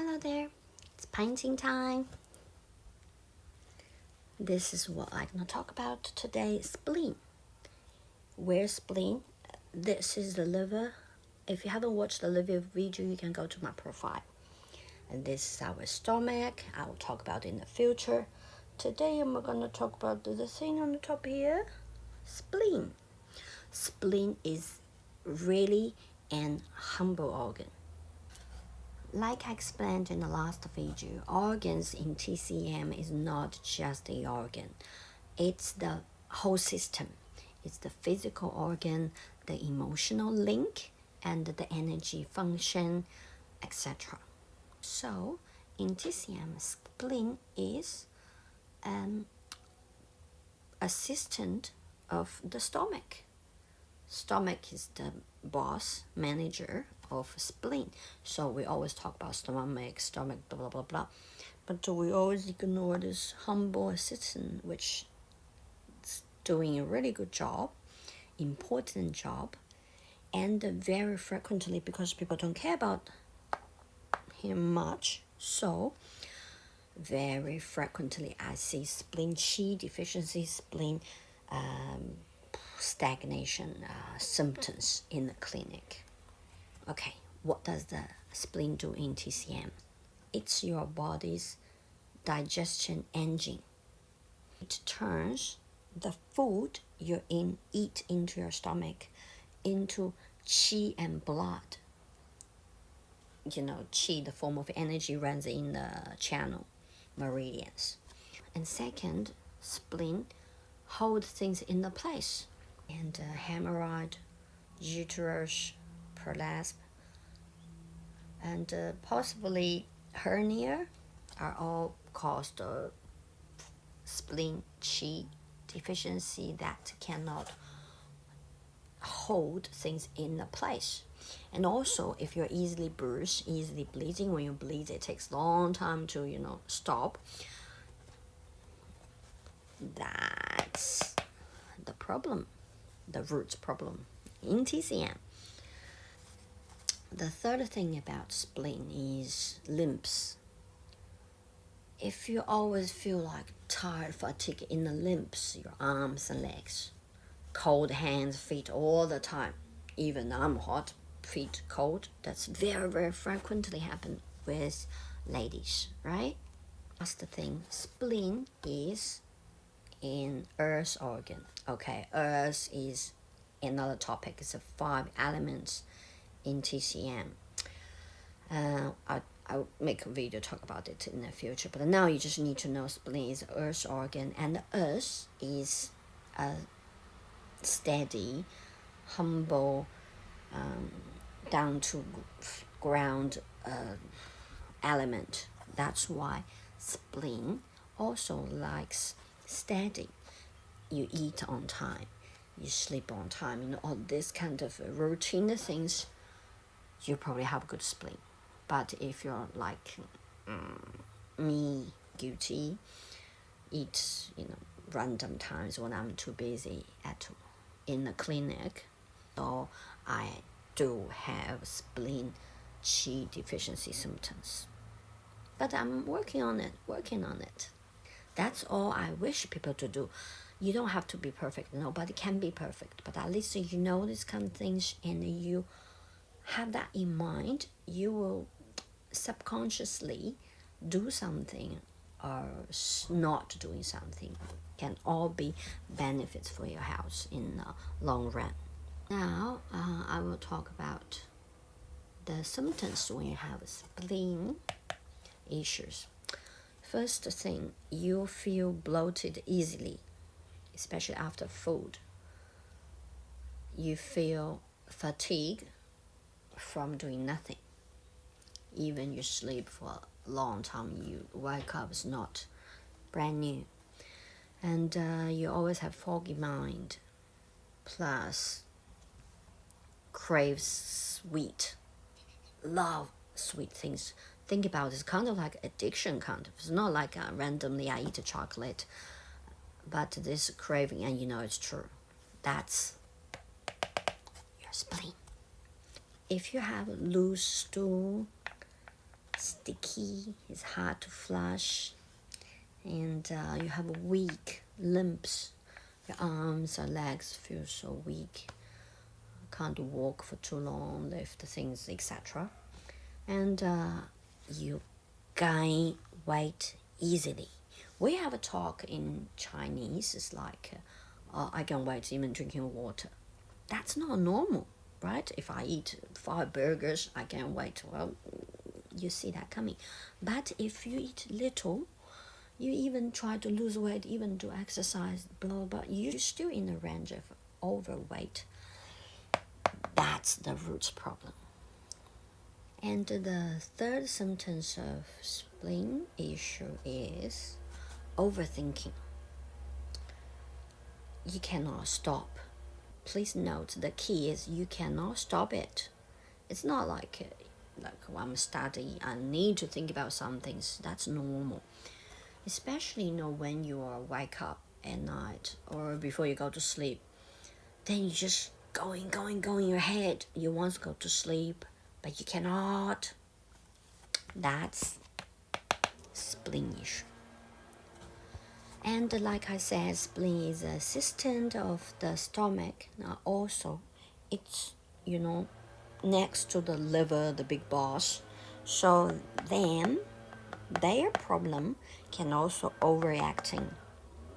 Hello there, it's painting time. This is what I'm going to talk about today, spleen. Where's spleen? This is the liver. If you haven't watched the liver video, you can go to my profile. And this is our stomach. I will talk about it in the future. Today I'm going to talk about the thing on the top here, spleen. Spleen is really an humble organ. Like I explained in the last video, organs in TCM is not just the organ. It's the whole system. It's the physical organ, the emotional link, and the energy function, etc. So, in TCM, spleen is an assistant of the stomach. Stomach is the boss, manager of spleen. So we always talk about stomach, blah, blah, blah. But we always ignore this humble assistant, which is doing a really good job, important job, and very frequently, because people don't care about him much, so very frequently I see spleen qi deficiency, spleen stagnation symptoms in the clinic. Okay, what does the spleen do in TCM? It's your body's digestion engine. It turns the food you eat into your stomach into qi and blood. You know, qi, the form of energy, runs in the channel meridians. And second, spleen holds things in the place. And hemorrhoid, uterus, prolapse, and possibly hernia are all caused of spleen qi deficiency that cannot hold things in the place. And also, if you're easily bruised, easily bleeding, when you bleed, it takes a long time to, stop. That's the problem, the root problem in TCM. The third thing about spleen is limbs. If you always feel like tired, fatigue in the limbs, your arms and legs, cold hands, feet all the time, even I'm hot, feet cold, that's very, very frequently happen with ladies, right? Last thing, spleen is in earth organ. Okay, earth is another topic. It's 5 elements in TCM. I'll make a video talk about it in the future, but now you just need to know spleen is earth organ, and the earth is a steady, humble, down to ground element. That's why spleen also likes steady. You eat on time, you sleep on time, all this kind of routine things, you probably have good spleen. But if you're like me, guilty, eat random times when I'm too busy in the clinic, so I do have spleen qi deficiency symptoms. But I'm working on it. That's all I wish people to do. You don't have to be perfect. Nobody can be perfect. But at least you know these kind of things and you have that in mind. You will subconsciously do something or not doing something. Can all be benefits for your health in the long run. Now, I will talk about the symptoms when you have spleen issues. First thing, you feel bloated easily, especially after food. You feel fatigue from doing nothing. Even you sleep for a long time, you wake up, it's not brand new. And you always have foggy mind, plus crave sweet, love sweet things. Think about it, it's kind of like addiction kind of. It's not like randomly I eat a chocolate, but this craving, and it's true. That's your spleen. If you have loose stool, sticky, it's hard to flush, and you have weak limbs. Your arms or legs feel so weak. Can't walk for too long, lift things, etc. And you gain weight easily. We have a talk in Chinese. It's like, I gain weight even drinking water. That's not normal, right? If I eat 5 burgers, I gain weight. Well, you see that coming. But if you eat little, you even try to lose weight, even do exercise, blah, blah, you're still in the range of overweight. That's the root problem. And the third symptoms of spleen issue is overthinking. You cannot stop. Please note, the key is you cannot stop it. It's not like when I'm studying, I need to think about some things. That's normal. Especially, when you wake up at night or before you go to sleep, then you just going in your head. You want to go to sleep, but you cannot. That's spleen issue. And like I said, spleen is an assistant of the stomach. Now also, it's, next to the liver, the big boss. So then their problem can also overreacting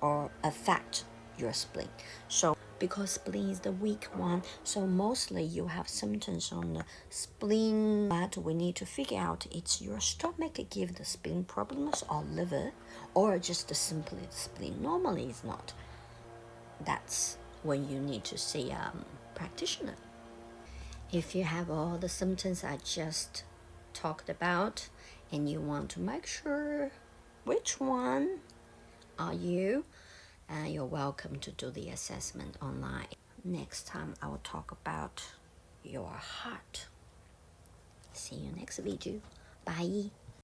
or affect your spleen. So because spleen is the weak one, so mostly you have symptoms on the spleen, but we need to figure out it's your stomach give the spleen problems or liver, or just simply the spleen. Normally it's not. That's when you need to see a practitioner. If you have all the symptoms I just talked about and you want to make sure which one are you, you're welcome to do the assessment online. Next time I will talk about your heart. See you next video. Bye.